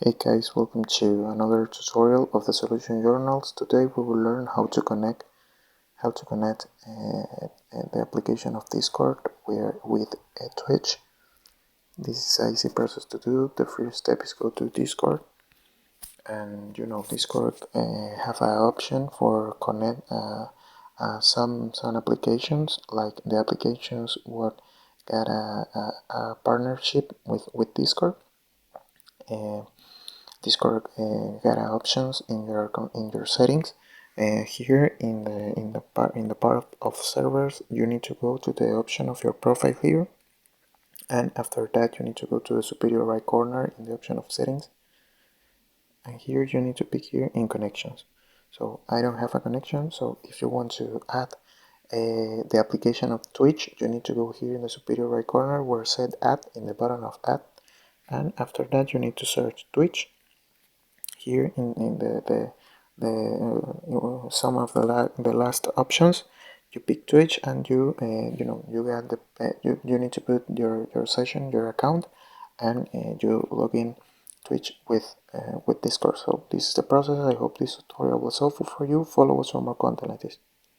Hey guys, welcome to another tutorial of the Solution Journals. Today we will learn how to connect the application of Discord with Twitch. This is an easy process to do. The first step is go to Discord, and Discord have an option for connect some applications, like the applications what got a partnership with Discord. Discord got options in your settings. Here in the part of servers, you need to go to the option of your profile here, and after that you need to go to the superior right corner in the option of settings, and here you need to pick here in connections. So I don't have a connection, so if you want to add the application of Twitch, you need to go here in the superior right corner where it said add, in the button of add, and after that you need to search Twitch. Here in some of the last options, you pick Twitch, and you got you need to put your session, your account, and you log in Twitch with Discord. So this is the process. I hope this tutorial was helpful for you. Follow us for more content like this.